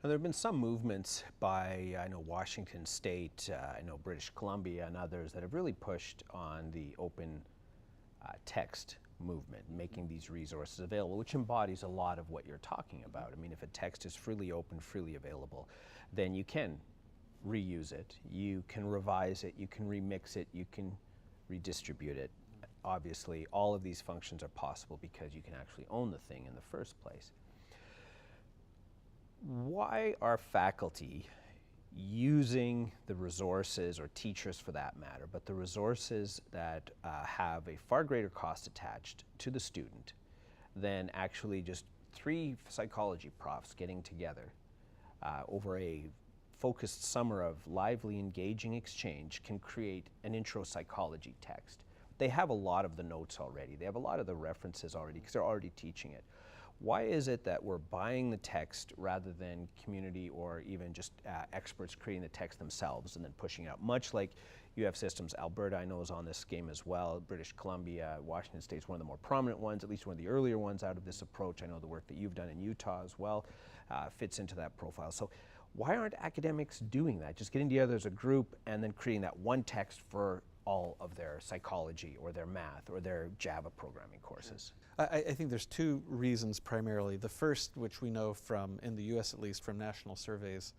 And there have been some movements by, I know, Washington State, I know British Columbia and others that have really pushed on the open text movement, making these resources available, which embodies a lot of what you're talking about. I mean, if a text is freely open, freely available, then you can reuse it, you can revise it, you can remix it, you can redistribute it. Obviously, all of these functions are possible because you can actually own the thing in the first place. Why are faculty using the resources, or teachers for that matter, but the resources that have a far greater cost attached to the student than actually just 3 psychology profs getting together over a focused summer of lively, engaging exchange can create an intro psychology text? They have a lot of the notes already. They have a lot of the references already because they're already teaching it. Why is it that we're buying the text rather than community or even just experts creating the text themselves and then pushing it out? Much like you have systems, Alberta I know is on this game as well, British Columbia, Washington State is one of the more prominent ones, at least one of the earlier ones out of this approach. I know the work that you've done in Utah as well fits into that profile. So why aren't academics doing that? Just getting together as a group and then creating that one text for all of their psychology or their math or their Java programming courses? I think there's 2 reasons primarily. The first, which we know from, in the US at least, from national surveys,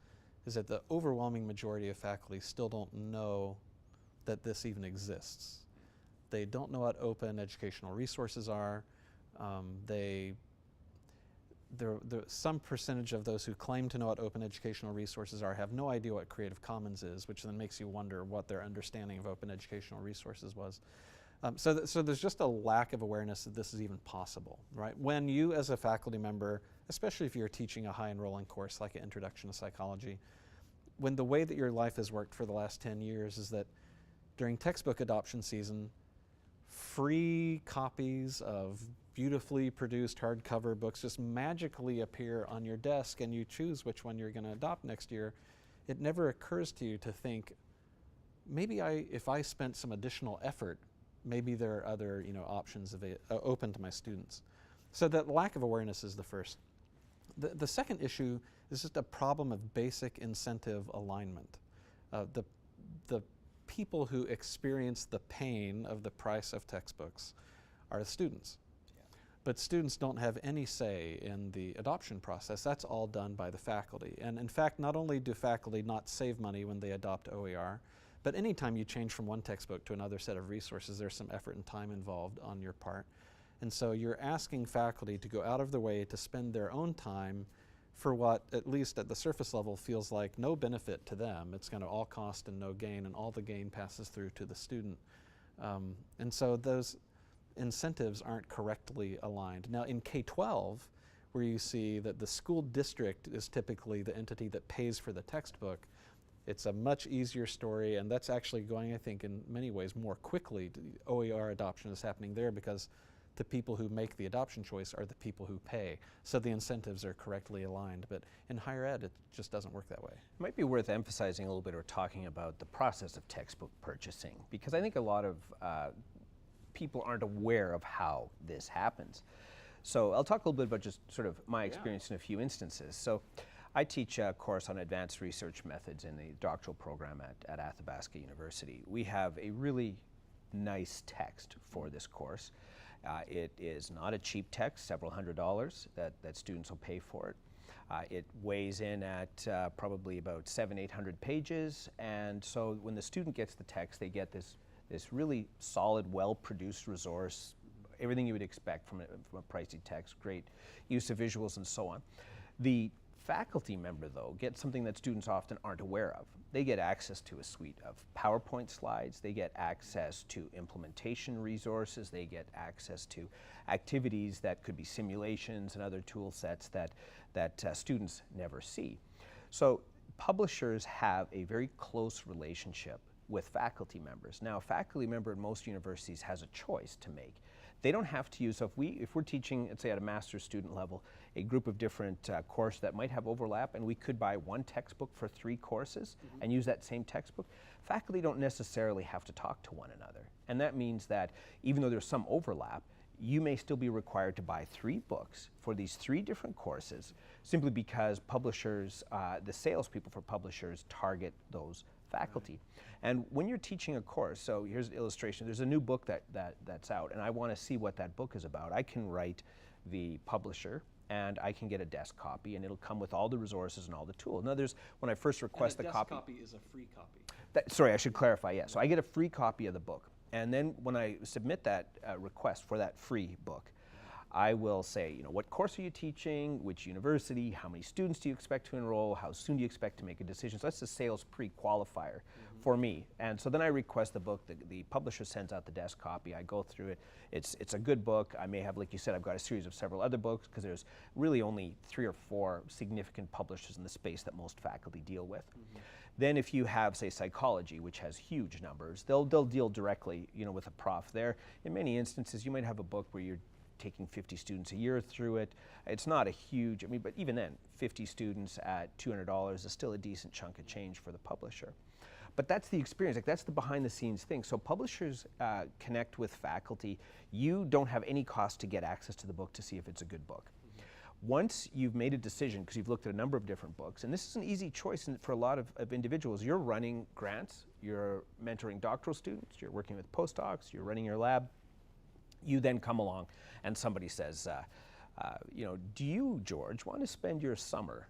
is that the overwhelming majority of faculty still don't know that this even exists. They don't know what open educational resources are. Some percentage of those who claim to know what open educational resources are have no idea what Creative Commons is, which then makes you wonder what their understanding of open educational resources was. So there's just a lack of awareness that this is even possible, right? When you as a faculty member, especially if you're teaching a high enrolling course like an Introduction to Psychology, when the way that your life has worked for the last 10 years is that during textbook adoption season, free copies of beautifully produced hardcover books just magically appear on your desk and you choose which one you're going to adopt next year. It never occurs to you to think, maybe if I spent some additional effort, maybe there are other options open to my students. So that lack of awareness is the first. The second issue is just a problem of basic incentive alignment. The people who experience the pain of the price of textbooks are the students. But students don't have any say in the adoption process. That's all done by the faculty. And in fact, not only do faculty not save money when they adopt OER, but anytime you change from one textbook to another set of resources, there's some effort and time involved on your part. And so you're asking faculty to go out of their way to spend their own time for what, at least at the surface level, feels like no benefit to them. It's going to all cost and no gain, and all the gain passes through to the student. And so those incentives aren't correctly aligned. Now in K-12, where you see that the school district is typically the entity that pays for the textbook, it's a much easier story, and that's actually going, I think, in many ways more quickly. OER adoption is happening there because the people who make the adoption choice are the people who pay. So the incentives are correctly aligned. But in higher ed, it just doesn't work that way. It might be worth emphasizing a little bit or talking about the process of textbook purchasing, because I think a lot of people aren't aware of how this happens. So I'll talk a little bit about just sort of my experience in a few instances. So I teach a course on advanced research methods in the doctoral program at Athabasca University. We have a really nice text for this course. It is not a cheap text, several $100s that students will pay for it. It weighs in at probably about 700-800 pages, and so when the student gets the text, they get this really solid, well-produced resource, everything you would expect from a pricey text, great use of visuals and so on. The faculty member, though, gets something that students often aren't aware of. They get access to a suite of PowerPoint slides, they get access to implementation resources, they get access to activities that could be simulations and other tool sets that students never see. So publishers have a very close relationship with faculty members. Now, a faculty member at most universities has a choice to make. They don't have to use, so if we're teaching, let's say at a master's student level, a group of different courses that might have overlap, and we could buy one textbook for 3 courses and use that same textbook, faculty don't necessarily have to talk to one another. And that means that even though there's some overlap, you may still be required to buy 3 books for these 3 different courses, simply because publishers, the salespeople for publishers target those faculty. And when you're teaching a course, so here's an illustration, there's a new book that's out, and I want to see what that book is about. I can write the publisher, and I can get a desk copy, and it'll come with all the resources and all the tools. Now, when I first request the copy... A desk copy is a free copy. Sorry, I should clarify, yeah. So I get a free copy of the book. And then when I submit that request for that free book, I will say, what course are you teaching, which university, how many students do you expect to enroll, how soon do you expect to make a decision. So that's the sales pre-qualifier for me. And so then I request the book, the publisher sends out the desk copy, I go through it. It's a good book. I may have, like you said, I've got a series of several other books, because there's really only 3 or 4 significant publishers in the space that most faculty deal with. Then if you have, say, psychology, which has huge numbers, they'll deal directly, with a prof there. In many instances, you might have a book where you're taking 50 students a year through it. It's not a huge, but even then, 50 students at $200 is still a decent chunk of change for the publisher. But that's the experience, that's the behind the scenes thing. So publishers connect with faculty. You don't have any cost to get access to the book to see if it's a good book. Once you've made a decision, because you've looked at a number of different books, and this is an easy choice for a lot of individuals. You're running grants, you're mentoring doctoral students, you're working with postdocs, you're running your lab. You then come along and somebody says, do you, George, want to spend your summer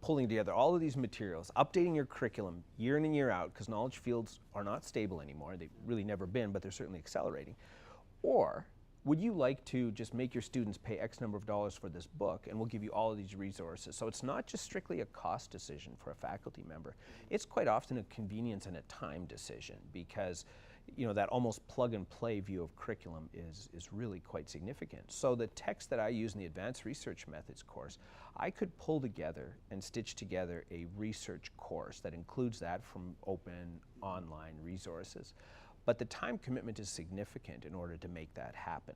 pulling together all of these materials, updating your curriculum year in and year out, because knowledge fields are not stable anymore. They've really never been, but they're certainly accelerating. Or would you like to just make your students pay X number of dollars for this book, and we'll give you all of these resources? So it's not just strictly a cost decision for a faculty member. It's quite often a convenience and a time decision, because that almost plug and play view of curriculum is really quite significant. So the text that I use in the Advanced Research Methods course, I could pull together and stitch together a research course that includes that from open online resources. But the time commitment is significant in order to make that happen.